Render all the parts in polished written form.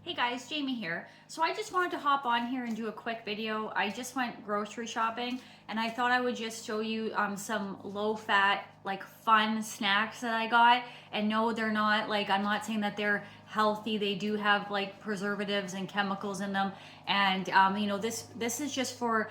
Hey guys, Jamie here. So I just wanted to hop on here and do a quick video. I just went grocery shopping and I thought I would just show you some low fat, like fun snacks that I got. And no, they're not like, I'm not saying that they're healthy. They do have like preservatives and chemicals in them. And this is just for,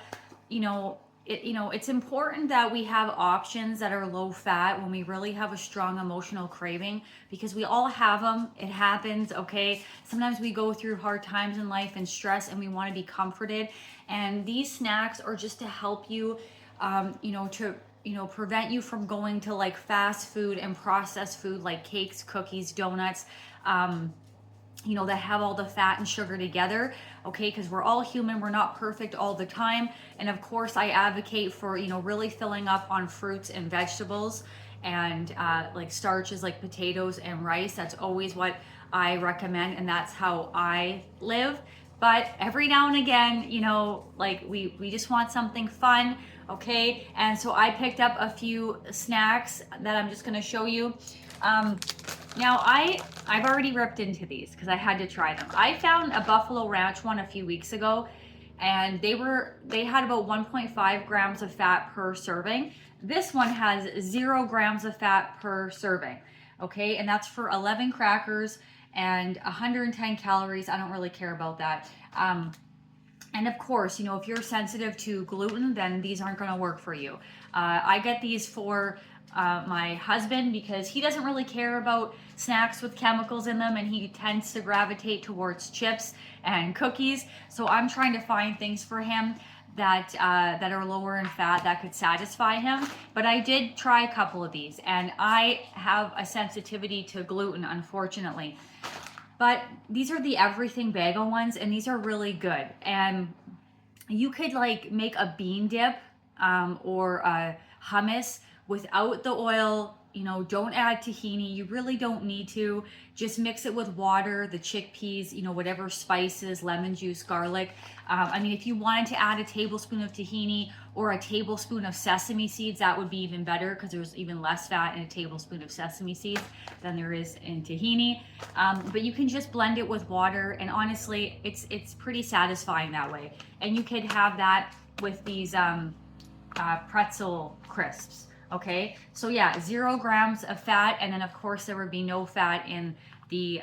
it's important that we have options that are low fat when we really have a strong emotional craving, because we all have them. It happens, okay? Sometimes we go through hard times in life and stress and we want to be comforted. And these snacks are just to help you, prevent you from going to like fast food and processed food like cakes, cookies, donuts. That have all the fat and sugar together, okay? Because we're all human, we're not perfect all the time. And of course, I advocate for, really filling up on fruits and vegetables and like starches like potatoes and rice. That's always what I recommend, and that's how I live. But every now and again, like we just want something fun, okay? And so I picked up a few snacks that I'm just gonna show you. Now I've already ripped into these because I had to try them. I found a Buffalo Ranch one a few weeks ago, and they had about 1.5 grams of fat per serving. This one has 0 grams of fat per serving, okay? And that's for 11 crackers and 110 calories. I don't really care about that. And of course, if you're sensitive to gluten, then these aren't going to work for you. I get these for my husband because he doesn't really care about snacks with chemicals in them, and he tends to gravitate towards chips and cookies. So I'm trying to find things for him that are lower in fat that could satisfy him. But I did try a couple of these, and I have a sensitivity to gluten, unfortunately. But these are the everything bagel ones, and these are really good. And you could like make a bean dip or a hummus without the oil. Don't add tahini. You really don't need to. Just mix it with water, the chickpeas, whatever spices, lemon juice, garlic. If you wanted to add a tablespoon of tahini or a tablespoon of sesame seeds, that would be even better, because there's even less fat in a tablespoon of sesame seeds than there is in tahini. But you can just blend it with water, and honestly, it's pretty satisfying that way. And you could have that with these pretzel crisps. Okay, so yeah, 0 grams of fat, and then of course there would be no fat in the,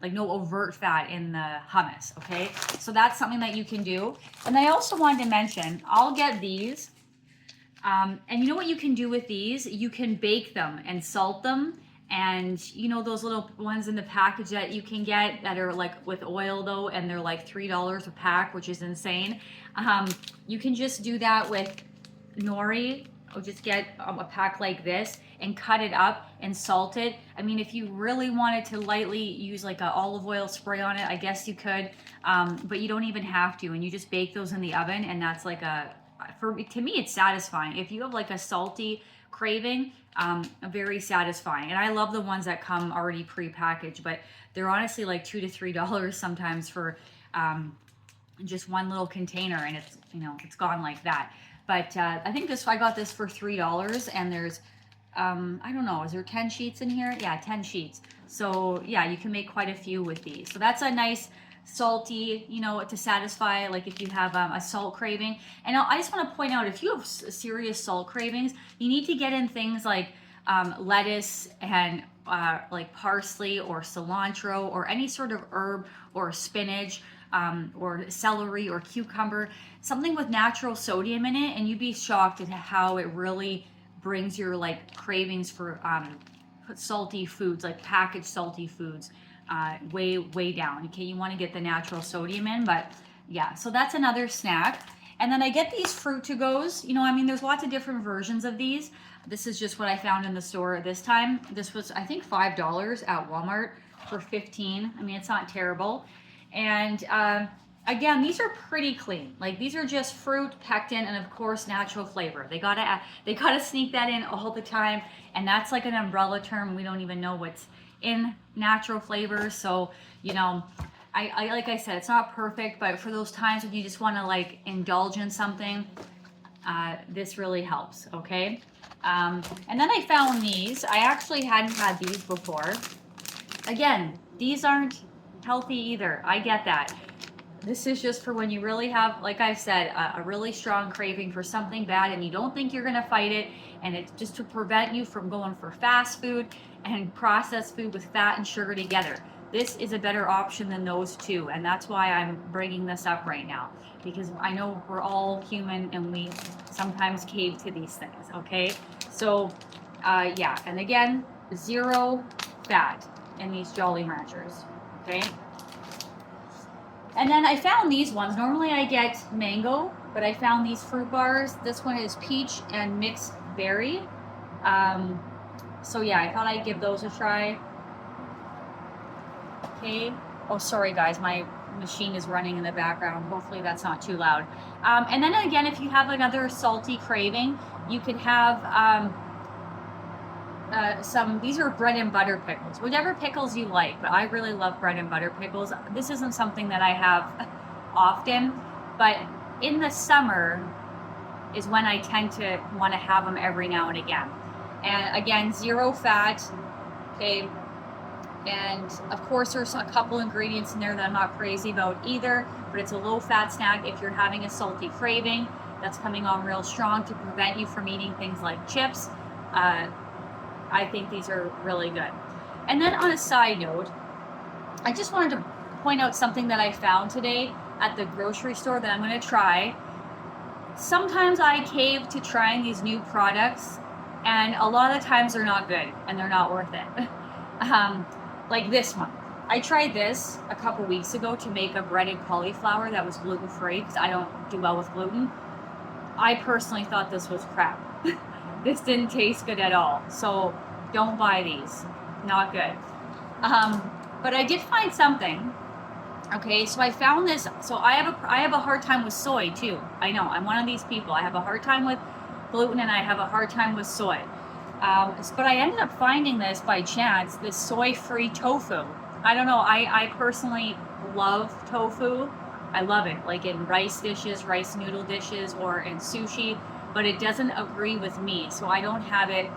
like no overt fat in the hummus, okay? So that's something that you can do. And I also wanted to mention, I'll get these, and you know what you can do with these? You can bake them and salt them, and those little ones in the package that you can get that are like with oil though, and they're like $3 a pack, which is insane. You can just do that with nori. Or just get a pack like this and cut it up and salt it. If you really wanted to lightly use like a olive oil spray on it, I guess you could, but you don't even have to. And you just bake those in the oven, and that's like to me, it's satisfying. If you have like a salty craving, very satisfying. And I love the ones that come already pre-packaged, but they're honestly like $2 to $3 sometimes for just one little container, and it's gone like that. But I think I got this for $3, and there's, I don't know, is there 10 sheets in here? Yeah, 10 sheets. So yeah, you can make quite a few with these. So that's a nice salty, to satisfy, like if you have a salt craving. And I just want to point out, if you have serious salt cravings, you need to get in things like lettuce and like parsley or cilantro or any sort of herb or spinach. Or celery or cucumber, something with natural sodium in it, and you'd be shocked at how it really brings your like cravings for salty foods, like packaged salty foods, way down. Okay, you want to get the natural sodium in, but yeah, so that's another snack. And then I get these fruit to goes. There's lots of different versions of these. This is just what I found in the store this time. This was, I think, $5 at Walmart for 15. It's not terrible. And again, these are pretty clean. Like, these are just fruit, pectin, and of course natural flavor. They gotta sneak that in all the time, and that's like an umbrella term. We don't even know what's in natural flavors. So I like I said, it's not perfect, but for those times when you just want to like indulge in something, this really helps. Okay. And then I found these. I actually hadn't had these before. Again, these aren't healthy either. I get that. This is just for when you really have, like I've said, a really strong craving for something bad and you don't think you're gonna fight it, and it's just to prevent you from going for fast food and processed food with fat and sugar together. This is a better option than those two, and that's why I'm bringing this up right now, because I know we're all human and we sometimes cave to these things, okay? So, yeah, and again, 0 fat in these Jolly Ranchers, okay? And then I found these ones. Normally I get mango, but I found these fruit bars. This one is peach and mixed berry. So yeah, I thought I'd give those a try. Okay. Oh, sorry guys, my machine is running in the background. Hopefully that's not too loud. And then again, if you have another salty craving, you could have these are bread and butter pickles, whatever pickles you like, but I really love bread and butter pickles. This isn't something that I have often, but in the summer is when I tend to want to have them every now and again. And again, 0 fat, okay? And of course there's a couple ingredients in there that I'm not crazy about either, but it's a low fat snack if you're having a salty craving that's coming on real strong to prevent you from eating things like chips. I think these are really good. And then on a side note, I just wanted to point out something that I found today at the grocery store that I'm going to try. Sometimes I cave to trying these new products, and a lot of the times they're not good and they're not worth it. Like this one. I tried this a couple weeks ago to make a breaded cauliflower that was gluten-free because I don't do well with gluten. I personally thought this was crap. This didn't taste good at all. So don't buy these. Not good. But I did find something. Okay, so I found this. So I have a hard time with soy too. I know, I'm one of these people. I have a hard time with gluten and I have a hard time with soy. But I ended up finding this by chance, this soy-free tofu. I don't know, I personally love tofu. I love it, like in rice dishes, rice noodle dishes, or in sushi, but it doesn't agree with me, so I don't have it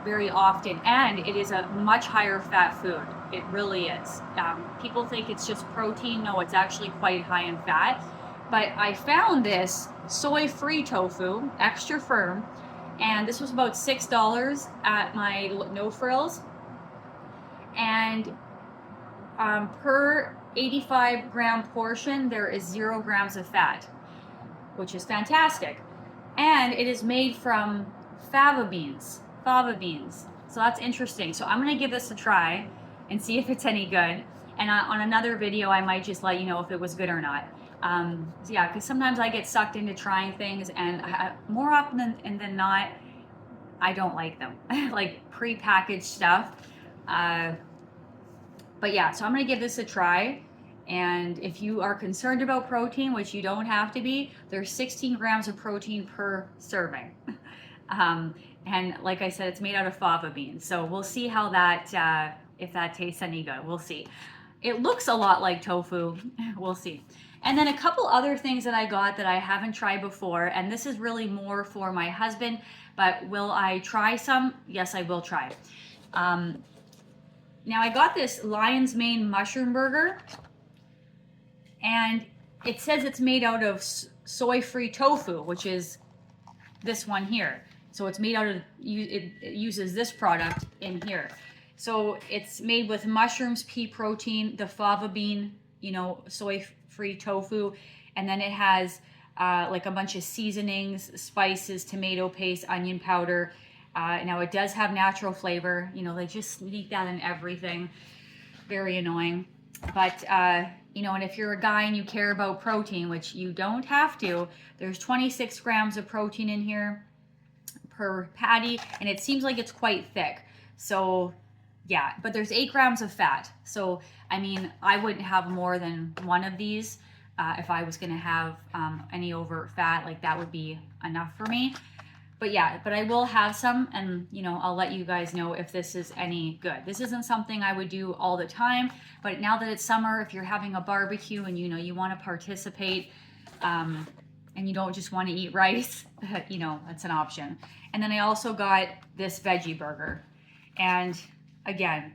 very often. And it is a much higher fat food. It really is. People think it's just protein. No, it's actually quite high in fat. But I found this soy-free tofu, extra firm, and this was about $6 at my No Frills. And per 85 gram portion, there is 0 grams of fat, which is fantastic. And it is made from fava beans. So that's interesting. So I'm gonna give this a try and see if it's any good. And on another video, I might just let you know if it was good or not. So yeah, because sometimes I get sucked into trying things, and more often than not, I don't like them. Like pre-packaged stuff. But yeah, so I'm gonna give this a try. And if you are concerned about protein, which you don't have to be, there's 16 grams of protein per serving. And like I said, it's made out of fava beans. So we'll see how that, if that tastes any good. We'll see. It looks a lot like tofu. We'll see. And then a couple other things that I got that I haven't tried before, and this is really more for my husband, but will I try some? Yes, I will try. Now I got this lion's mane mushroom burger, and it says it's made out of soy-free tofu, which is this one here. So it's made out of, it uses this product in here. So it's made with mushrooms, pea protein, the fava bean, you know, soy-free tofu, and then it has like a bunch of seasonings, spices, tomato paste, onion powder. Now it does have natural flavor. You know, they just sneak that in everything. Very annoying. But, you know, and if you're a guy and you care about protein, which you don't have to, there's 26 grams of protein in here per patty, and it seems like it's quite thick. So yeah, but there's 8 grams of fat. So, I mean, I wouldn't have more than one of these if I was gonna have any overt fat. Like that would be enough for me. But yeah, but I will have some, and you know, I'll let you guys know if this is any good. This isn't something I would do all the time, but now that it's summer, if you're having a barbecue and you know you want to participate, and you don't just want to eat rice, you know, that's an option. And then I also got this veggie burger, and again,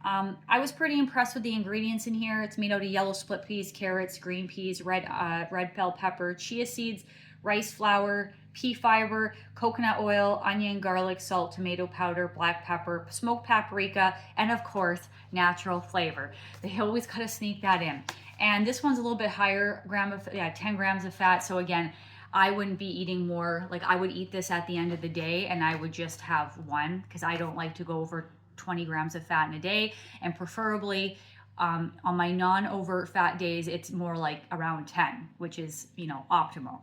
I was pretty impressed with the ingredients in here. It's made out of yellow split peas, carrots, green peas, red bell pepper, chia seeds, rice flour, pea fiber, coconut oil, onion, garlic, salt, tomato powder, black pepper, smoked paprika, and of course, natural flavor. They always gotta sneak that in. And this one's a little bit higher, 10 grams of fat. So again, I wouldn't be eating more. Like I would eat this at the end of the day and I would just have one because I don't like to go over 20 grams of fat in a day. And preferably on my non-overt fat days, it's more like around 10, which is, you know, optimal.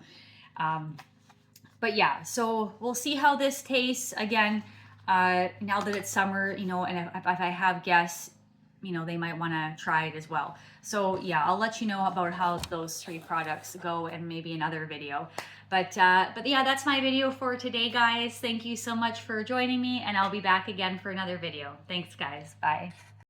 But yeah, so we'll see how this tastes. Again, now that it's summer, you know, and if I have guests, you know, they might want to try it as well. So yeah, I'll let you know about how those 3 products go in maybe another video. But yeah, that's my video for today, guys. Thank you so much for joining me, and I'll be back again for another video. Thanks, guys. Bye.